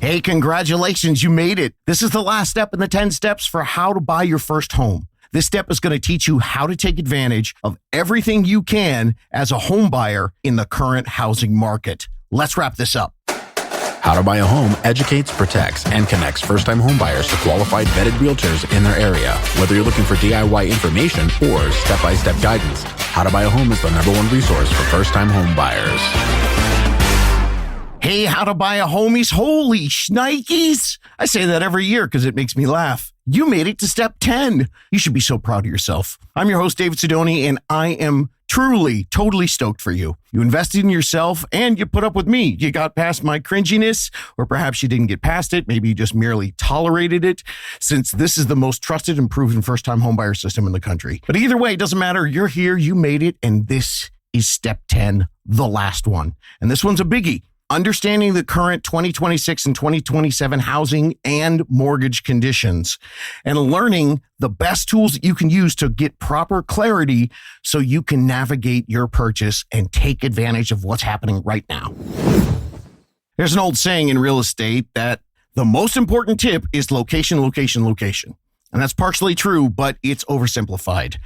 Hey, congratulations, you made it. This is the last step in the 10 steps for how to buy your first home. This step is going to teach you how to take advantage of everything you can as a home buyer in the current housing market. Let's wrap this up. How to Buy a Home educates, protects, and connects first-time homebuyers to qualified vetted realtors in their area. Whether you're looking for DIY information or step-by-step guidance, How to Buy a Home is the #1 resource for first-time homebuyers. Hey, How to Buy a Homies, holy shnikes. I say that every year because it makes me laugh. You made it to step 10. You should be so proud of yourself. I'm your host, David Sidoni, and I am truly, totally stoked for you. You invested in yourself and you put up with me. You got past my cringiness, or perhaps you didn't get past it. Maybe you just merely tolerated it, since this is the most trusted and proven first-time homebuyer system in the country. But either way, it doesn't matter. You're here, you made it, and this is step 10, the last one. And this one's a biggie. Understanding the current 2026 and 2027 housing and mortgage conditions, and learning the best tools that you can use to get proper clarity so you can navigate your purchase and take advantage of what's happening right now. There's an old saying in real estate that the most important tip is location, location, location. And that's partially true, but it's oversimplified.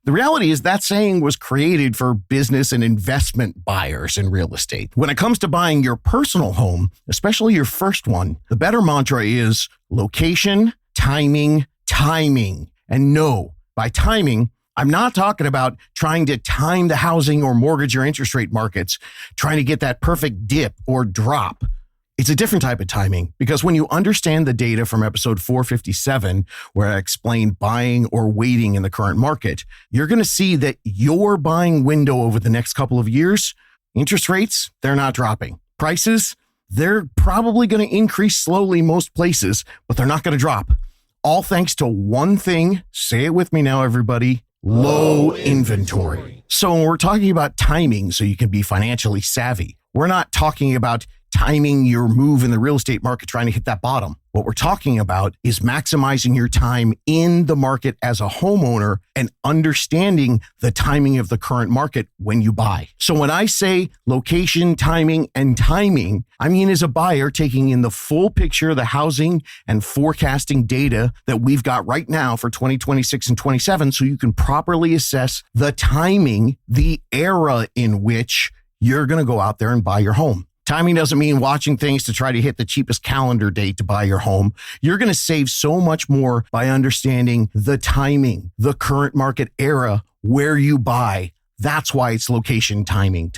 The reality is that saying was created for business and investment buyers in real estate. When it comes to buying your personal home, especially your first one, the better mantra is location, timing, timing. And no, by timing, I'm not talking about trying to time the housing or mortgage or interest rate markets, trying to get that perfect dip or drop. It's a different type of timing, because when you understand the data from episode 457, where I explained buying or waiting in the current market, you're going to see that your buying window over the next couple of years, interest rates, they're not dropping. Prices, they're probably going to increase slowly most places, but they're not going to drop. All thanks to one thing, say it with me now, everybody, low inventory. So when we're talking about timing so you can be financially savvy, we're not talking about timing your move in the real estate market, trying to hit that bottom. What we're talking about is maximizing your time in the market as a homeowner and understanding the timing of the current market when you buy. So when I say location, timing, and timing, I mean as a buyer taking in the full picture of the housing and forecasting data that we've got right now for 2026 and 27, so you can properly assess the timing, the era in which you're going to go out there and buy your home. Timing doesn't mean watching things to try to hit the cheapest calendar date to buy your home. You're going to save so much more by understanding the timing, the current market era, where you buy. That's why it's location, timing.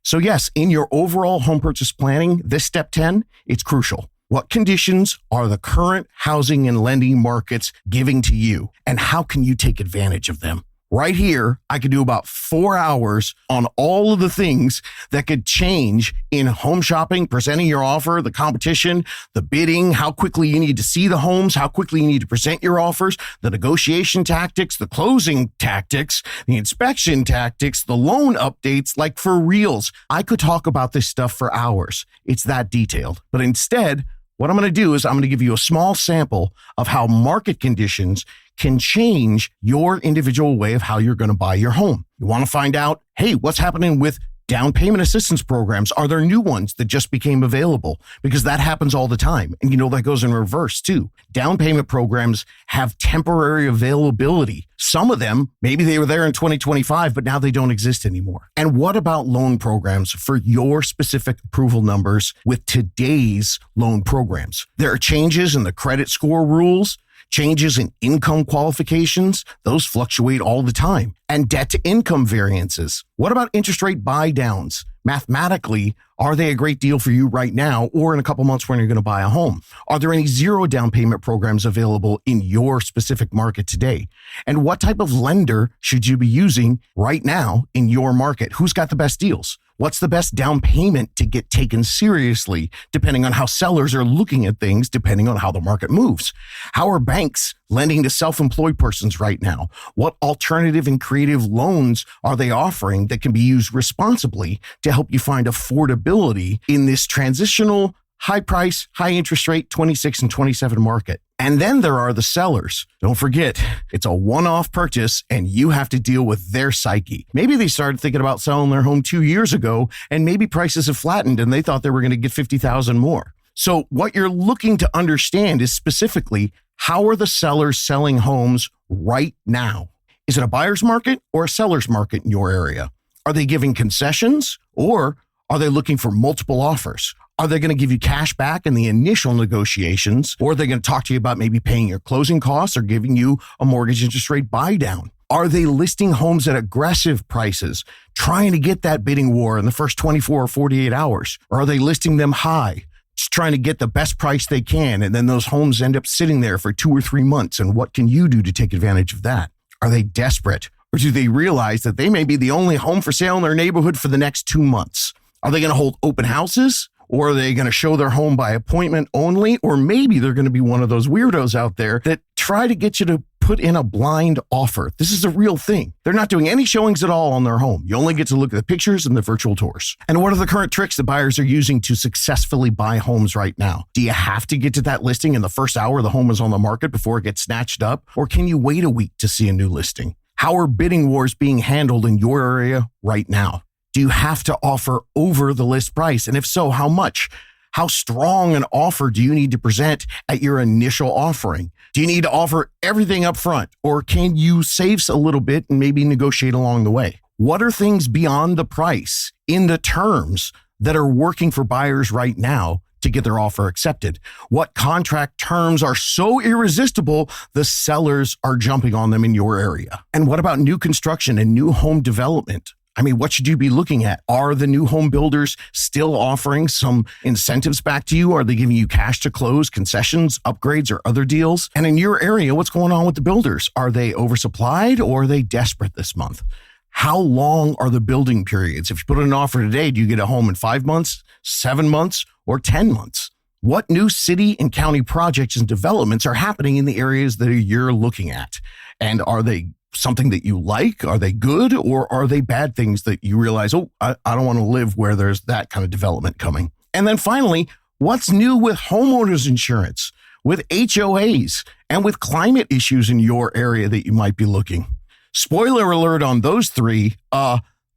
So yes, in your overall home purchase planning, this step 10, it's crucial. What conditions are the current housing and lending markets giving to you, and how can you take advantage of them? Right here, I could do about 4 hours on all of the things that could change in home shopping, presenting your offer, the competition, the bidding, how quickly you need to see the homes, how quickly you need to present your offers, the negotiation tactics, the closing tactics, the inspection tactics, the loan updates, like for reals. I could talk about this stuff for hours. It's that detailed. But instead, what I'm going to do is I'm going to give you a small sample of how market conditions can change your individual way of how you're going to buy your home. You want to find out, hey, what's happening with down payment assistance programs? Are there new ones that just became available? Because that happens all the time. And that goes in reverse too. Down payment programs have temporary availability. Some of them, maybe they were there in 2025, but now they don't exist anymore. And what about loan programs for your specific approval numbers with today's loan programs? There are changes in the credit score rules, changes in income qualifications, those fluctuate all the time. And debt to income variances. What about interest rate buy downs? Mathematically, are they a great deal for you right now or in a couple months when you're going to buy a home? Are there any zero down payment programs available in your specific market today? And what type of lender should you be using right now in your market? Who's got the best deals? What's the best down payment to get taken seriously, depending on how sellers are looking at things, depending on how the market moves? How are banks lending to self-employed persons right now? What alternative and creative loans are they offering that can be used responsibly to help you find affordability in this transitional, high price, high interest rate 26 and 27 market? And then there are the sellers. Don't forget, it's a one-off purchase and you have to deal with their psyche. Maybe they started thinking about selling their home 2 years ago and maybe prices have flattened and they thought they were going to get $50,000 more. So what you're looking to understand is specifically, how are the sellers selling homes right now? Is it a buyer's market or a seller's market in your area? Are they giving concessions, or are they looking for multiple offers? Are they going to give you cash back in the initial negotiations, or are they going to talk to you about maybe paying your closing costs or giving you a mortgage interest rate buy down? Are they listing homes at aggressive prices, trying to get that bidding war in the first 24 or 48 hours? Or are they listing them high, just trying to get the best price they can, and then those homes end up sitting there for 2 or 3 months? And what can you do to take advantage of that? Are they desperate, or do they realize that they may be the only home for sale in their neighborhood for the next 2 months? Are they going to hold open houses? Or are they going to show their home by appointment only? Or maybe they're going to be one of those weirdos out there that try to get you to put in a blind offer. This is a real thing. They're not doing any showings at all on their home. You only get to look at the pictures and the virtual tours. And what are the current tricks that buyers are using to successfully buy homes right now? Do you have to get to that listing in the first hour the home is on the market before it gets snatched up? Or can you wait a week to see a new listing? How are bidding wars being handled in your area right now? Do you have to offer over the list price? And if so, how much? How strong an offer do you need to present at your initial offering? Do you need to offer everything up front, or can you save a little bit and maybe negotiate along the way? What are things beyond the price in the terms that are working for buyers right now to get their offer accepted? What contract terms are so irresistible the sellers are jumping on them in your area? And what about new construction and new home development? I mean, what should you be looking at? Are the new home builders still offering some incentives back to you? Are they giving you cash to close, concessions, upgrades, or other deals? And in your area, what's going on with the builders? Are they oversupplied, or are they desperate this month? How long are the building periods? If you put in an offer today, do you get a home in 5 months, 7 months, or 10 months? What new city and county projects and developments are happening in the areas that you're looking at? And are they something that you like? Are they good, or are they bad things that you realize, I don't want to live where there's that kind of development coming? And then finally, what's new with homeowners insurance, with HOAs, and with climate issues in your area that you might be looking? Spoiler alert on those three,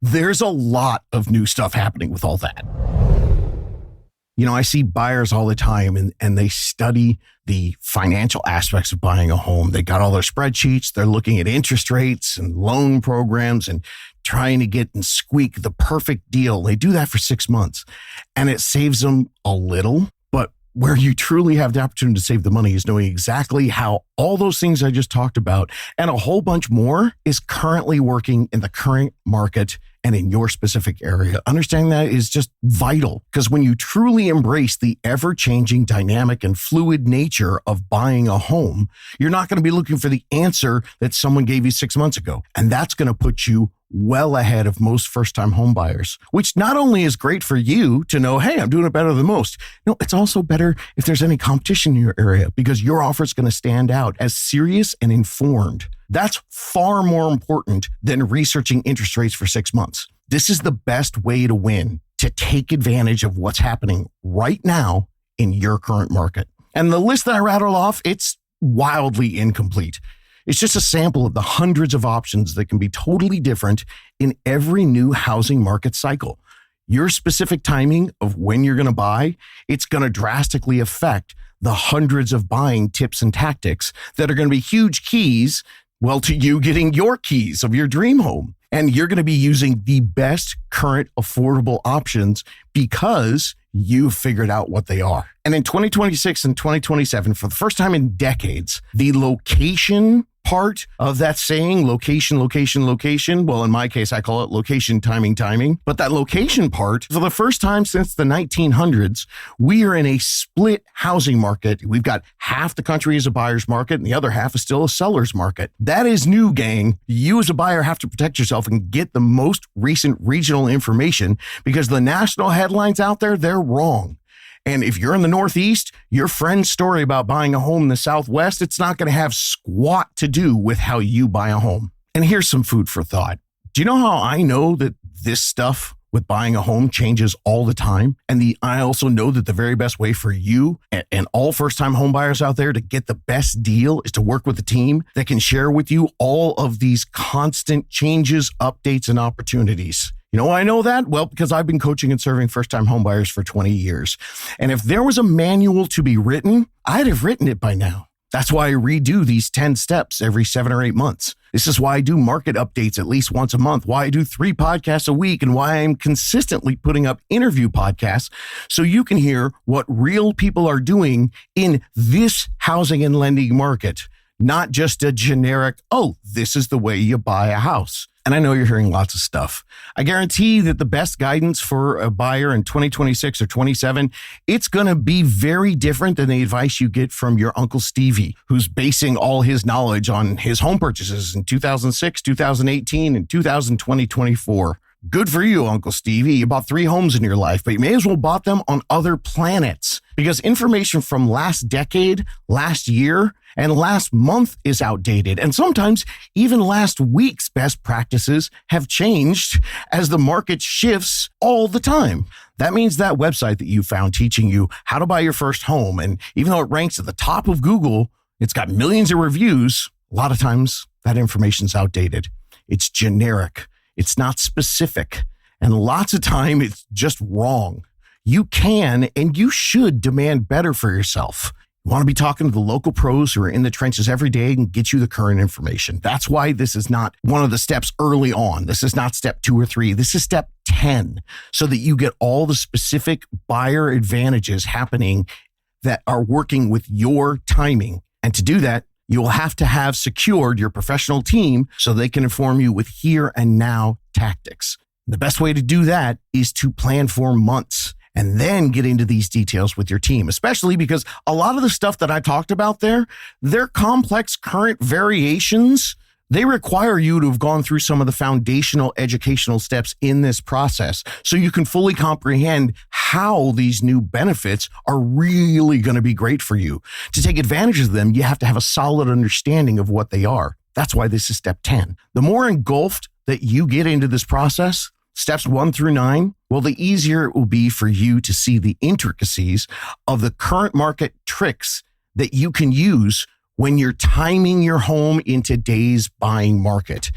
there's a lot of new stuff happening with all that. You know, I see buyers all the time and they study the financial aspects of buying a home. They got all their spreadsheets. They're looking at interest rates and loan programs and trying to get and squeak the perfect deal. They do that for 6 months and it saves them a little. But where you truly have the opportunity to save the money is knowing exactly how all those things I just talked about and a whole bunch more is currently working in the current market and in your specific area. Understanding that is just vital, because when you truly embrace the ever-changing, dynamic, and fluid nature of buying a home, you're not going to be looking for the answer that someone gave you 6 months ago. And that's going to put you well ahead of most first-time home buyers, which not only is great for you to know, hey, I'm doing it better than most. No, it's also better if there's any competition in your area, because your offer is going to stand out as serious and informed. That's far more important than researching interest rates for 6 months. This is the best way to win, to take advantage of what's happening right now in your current market. And the list that I rattled off, it's wildly incomplete. It's just a sample of the hundreds of options that can be totally different in every new housing market cycle. Your specific timing of when you're going to buy, it's going to drastically affect the hundreds of buying tips and tactics that are going to be huge keys, well, to you getting your keys of your dream home. And you're going to be using the best current affordable options because you've figured out what they are. And in 2026 and 2027, for the first time in decades, the location part of that saying, location, location, location. Well, in my case, I call it location, timing, timing. But that location part, for the first time since the 1900s, we are in a split housing market. We've got half the country is a buyer's market and the other half is still a seller's market. That is new, gang. You as a buyer have to protect yourself and get the most recent regional information, because the national headlines out there, they're wrong. And if you're in the Northeast, your friend's story about buying a home in the Southwest, it's not going to have squat to do with how you buy a home. And here's some food for thought. Do you know how I know that this stuff with buying a home changes all the time? And I also know that the very best way for you and all first-time home buyers out there to get the best deal is to work with a team that can share with you all of these constant changes, updates, and opportunities. You know why I know that? Well, because I've been coaching and serving first-time homebuyers for 20 years. And if there was a manual to be written, I'd have written it by now. That's why I redo these 10 steps every 7 or 8 months. This is why I do market updates at least once a month, why I do 3 podcasts a week, and why I'm consistently putting up interview podcasts so you can hear what real people are doing in this housing and lending market, not just a generic, oh, this is the way you buy a house. And I know you're hearing lots of stuff. I guarantee that the best guidance for a buyer in 2026 or 27, it's going to be very different than the advice you get from your Uncle Stevie, who's basing all his knowledge on his home purchases in 2006, 2018, and 2024. Good for you, Uncle Stevie. You bought 3 homes in your life, but you may as well bought them on other planets because information from last decade, last year, and last month is outdated. And sometimes even last week's best practices have changed as the market shifts all the time. That means that website that you found teaching you how to buy your first home, and even though it ranks at the top of Google, it's got millions of reviews. A lot of times that information's outdated. It's generic. It's not specific. And lots of time it's just wrong. You can and you should demand better for yourself. You want to be talking to the local pros who are in the trenches every day and get you the current information. That's why this is not one of the steps early on. This is not step 2 or 3. This is step 10, so that you get all the specific buyer advantages happening that are working with your timing. And to do that, you will have to have secured your professional team so they can inform you with here and now tactics. The best way to do that is to plan for months and then get into these details with your team, especially because a lot of the stuff that I talked about there, they're complex current variations. They require you to have gone through some of the foundational educational steps in this process so you can fully comprehend how these new benefits are really going to be great for you. To take advantage of them, you have to have a solid understanding of what they are. That's why this is step 10. The more engulfed that you get into this process, steps 1 through 9, well, the easier it will be for you to see the intricacies of the current market tricks that you can use when you're timing your home in today's buying market.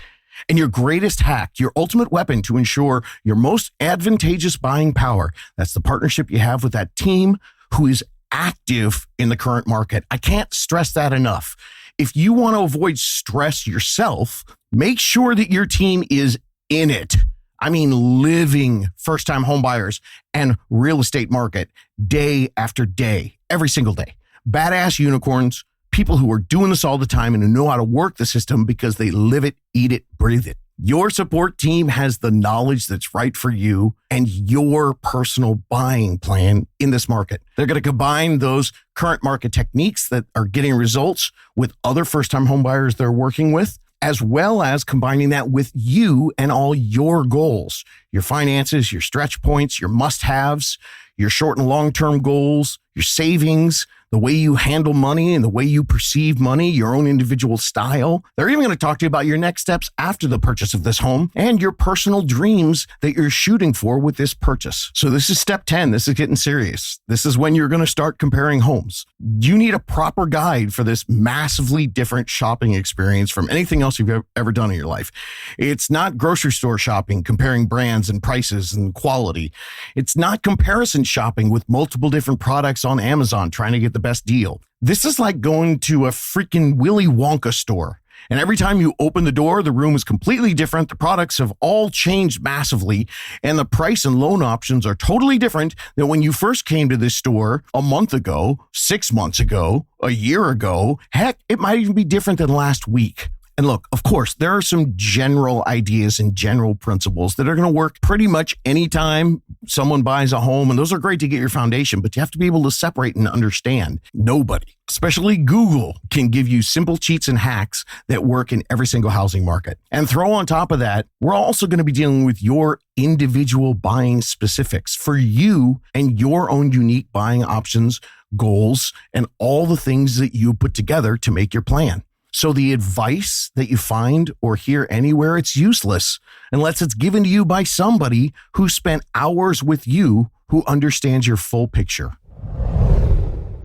And your greatest hack, your ultimate weapon to ensure your most advantageous buying power, that's the partnership you have with that team who is active in the current market. I can't stress that enough. If you want to avoid stress yourself, make sure that your team is in it. I mean, living first-time home buyers and real estate market day after day, every single day. Badass unicorns, people who are doing this all the time and who know how to work the system because they live it, eat it, breathe it. Your support team has the knowledge that's right for you and your personal buying plan in this market. They're going to combine those current market techniques that are getting results with other first-time home buyers they're working with, as well as combining that with you and all your goals, your finances, your stretch points, your must-haves, your short and long-term goals, your savings, the way you handle money and the way you perceive money, your own individual style. They're even going to talk to you about your next steps after the purchase of this home and your personal dreams that you're shooting for with this purchase. So this is step 10. This is getting serious. This is when you're going to start comparing homes. You need a proper guide for this massively different shopping experience from anything else you've ever done in your life. It's not grocery store shopping, comparing brands and prices and quality. It's not comparison shopping with multiple different products on Amazon trying to get the best deal. This is like going to a freaking Willy Wonka store. And every time you open the door, the room is completely different. The products have all changed massively. And the price and loan options are totally different than when you first came to this store a month ago, 6 months ago, a year ago. Heck, it might even be different than last week. And look, of course, there are some general ideas and general principles that are going to work pretty much anytime someone buys a home. And those are great to get your foundation, but you have to be able to separate and understand. Nobody, especially Google, can give you simple cheats and hacks that work in every single housing market. And throw on top of that, we're also going to be dealing with your individual buying specifics for you and your own unique buying options, goals, and all the things that you put together to make your plan. So the advice that you find or hear anywhere, it's useless unless it's given to you by somebody who spent hours with you, who understands your full picture.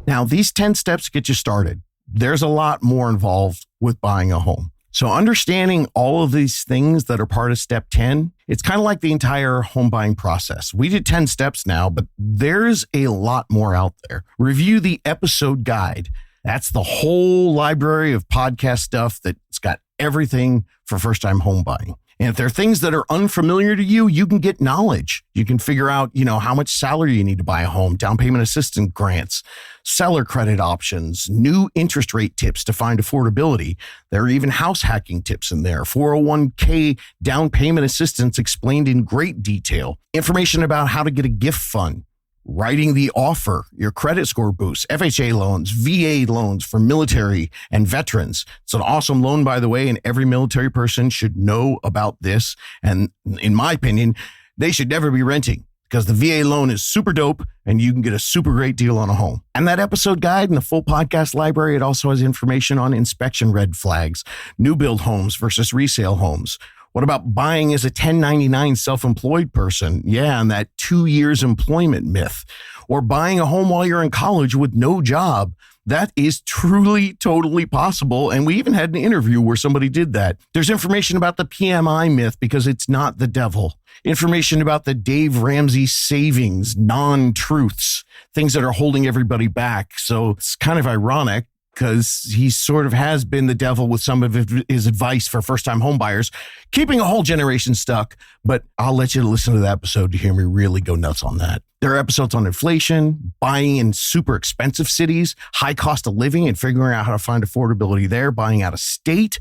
Now, these 10 steps get you started. There's a lot more involved with buying a home. So understanding all of these things that are part of step 10, it's kind of like the entire home buying process. We did 10 steps now, but there's a lot more out there. Review the episode guide. That's the whole library of podcast stuff that's got everything for first-time home buying. And if there are things that are unfamiliar to you, you can get knowledge. You can figure out, how much salary you need to buy a home, down payment assistance grants, seller credit options, new interest rate tips to find affordability. There are even house hacking tips in there, 401k down payment assistance explained in great detail, information about how to get a gift fund, writing the offer, your credit score boost, FHA loans, VA loans for military and veterans. It's an awesome loan, by the way, and every military person should know about this. And in my opinion, they should never be renting because the VA loan is super dope and you can get a super great deal on a home. And that episode guide and the full podcast library, it also has information on inspection red flags, new build homes versus resale homes. What about buying as a 1099 self-employed person? Yeah, and that 2 years employment myth. Or buying a home while you're in college with no job. That is truly, totally possible. And we even had an interview where somebody did that. There's information about the PMI myth because it's not the devil. Information about the Dave Ramsey savings, non-truths, things that are holding everybody back. So it's kind of ironic, because he sort of has been the devil with some of his advice for first-time homebuyers, keeping a whole generation stuck. But I'll let you listen to the episode to hear me really go nuts on that. There are episodes on inflation, buying in super expensive cities, high cost of living and figuring out how to find affordability there, buying out of state,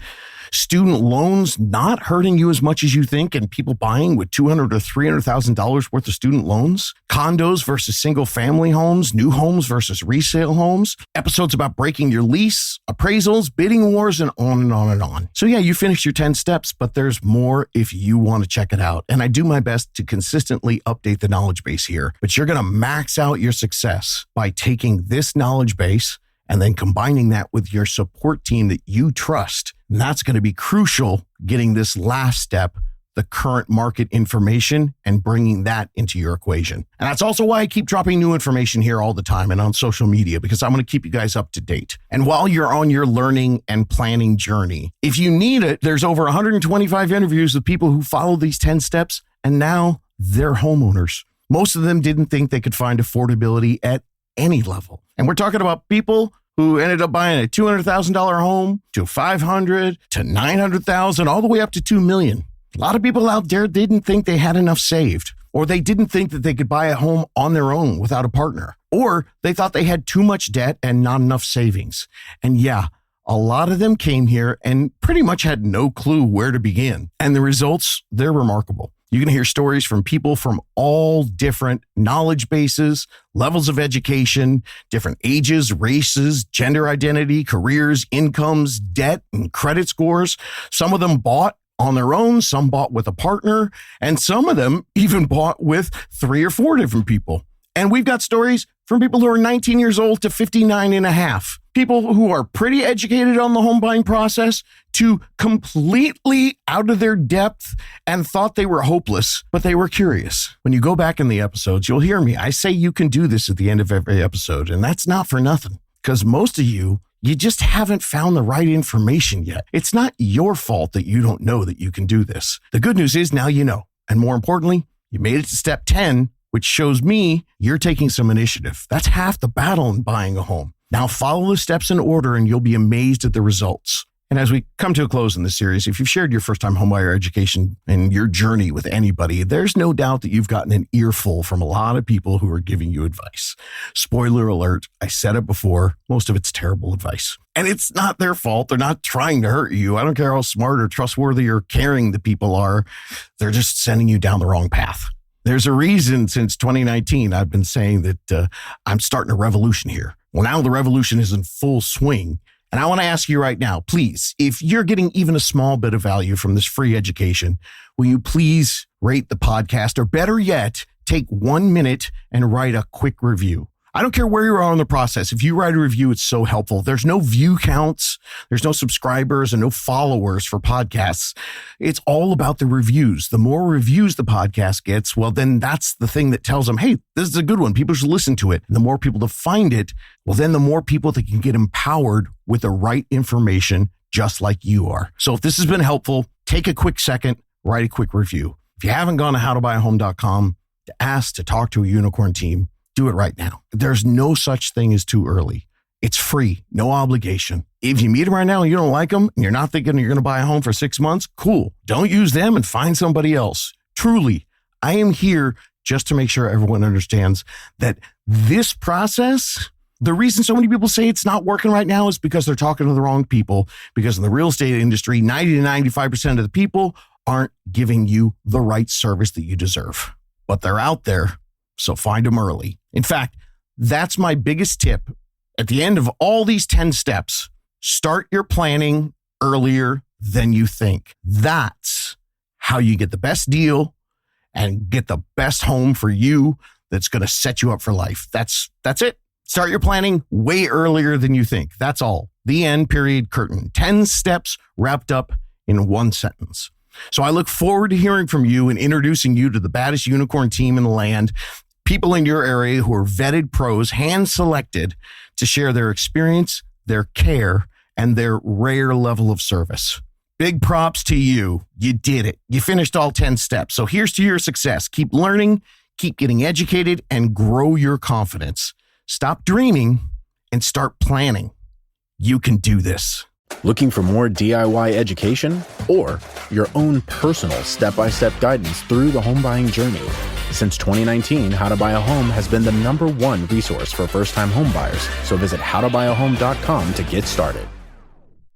student loans not hurting you as much as you think, and people buying with $200,000 or $300,000 worth of student loans, condos versus single family homes, new homes versus resale homes, episodes about breaking your lease, appraisals, bidding wars, and on and on and on. So yeah, you finished your 10 steps, but there's more if you want to check it out. And I do my best to consistently update the knowledge base here, but you're going to max out your success by taking this knowledge base and then combining that with your support team that you trust. And that's going to be crucial, getting this last step, the current market information, and bringing that into your equation. And that's also why I keep dropping new information here all the time and on social media, because I'm going to keep you guys up to date. And while you're on your learning and planning journey, if you need it, there's over 125 interviews with people who follow these 10 steps, and now they're homeowners. Most of them didn't think they could find affordability at any level. And we're talking about people who ended up buying a $200,000 home to $500,000 to $900,000, all the way up to $2 million. A lot of people out there didn't think they had enough saved, or they didn't think that they could buy a home on their own without a partner, or they thought they had too much debt and not enough savings. And yeah, a lot of them came here and pretty much had no clue where to begin. And the results, they're remarkable. You're going to hear stories from people from all different knowledge bases, levels of education, different ages, races, gender identity, careers, incomes, debt, and credit scores. Some of them bought on their own, some bought with a partner, and some of them even bought with 3 or 4 different people. And we've got stories from people who are 19 years old to 59 and a half. People who are pretty educated on the home buying process to completely out of their depth and thought they were hopeless, but they were curious. When you go back in the episodes, you'll hear me. I say you can do this at the end of every episode, and that's not for nothing, because most of you just haven't found the right information yet. It's not your fault that you don't know that you can do this. The good news is now you know. And more importantly, you made it to step 10, which shows me you're taking some initiative. That's half the battle in buying a home. Now follow the steps in order and you'll be amazed at the results. And as we come to a close in this series, if you've shared your first-time homebuyer education and your journey with anybody, there's no doubt that you've gotten an earful from a lot of people who are giving you advice. Spoiler alert, I said it before, most of it's terrible advice. And it's not their fault. They're not trying to hurt you. I don't care how smart or trustworthy or caring the people are. They're just sending you down the wrong path. There's a reason since 2019 I've been saying that I'm starting a revolution here. Well, now the revolution is in full swing. And I want to ask you right now, please, if you're getting even a small bit of value from this free education, will you please rate the podcast, or better yet, take 1 minute and write a quick review? I don't care where you are in the process. If you write a review, it's so helpful. There's no view counts. There's no subscribers and no followers for podcasts. It's all about the reviews. The more reviews the podcast gets, well, then that's the thing that tells them, hey, this is a good one. People should listen to it. And the more people to find it, well, then the more people that can get empowered with the right information just like you are. So if this has been helpful, take a quick second, write a quick review. If you haven't gone to howtobuyahome.com to ask to talk to a unicorn team, do it right now. There's no such thing as too early. It's free, no obligation. If you meet them right now and you don't like them and you're not thinking you're going to buy a home for 6 months, cool. Don't use them and find somebody else. Truly, I am here just to make sure everyone understands that this process, the reason so many people say it's not working right now is because they're talking to the wrong people, because in the real estate industry, 90 to 95% of the people aren't giving you the right service that you deserve. But they're out there, so find them early. In fact, that's my biggest tip. At the end of all these 10 steps, start your planning earlier than you think. That's how you get the best deal and get the best home for you that's going to set you up for life. That's it. Start your planning way earlier than you think. That's all. The end, period, curtain. 10 steps wrapped up in one sentence. So I look forward to hearing from you and introducing you to the baddest unicorn team in the land, people in your area who are vetted pros, hand-selected to share their experience, their care, and their rare level of service. Big props to you. You did it. You finished all 10 steps. So here's to your success. Keep learning, keep getting educated, and grow your confidence. Stop dreaming and start planning. You can do this. Looking for more DIY education or your own personal step-by-step guidance through the home buying journey? Since 2019, How to Buy a Home has been the #1 resource for first-time home buyers. So visit howtobuyahome.com to get started.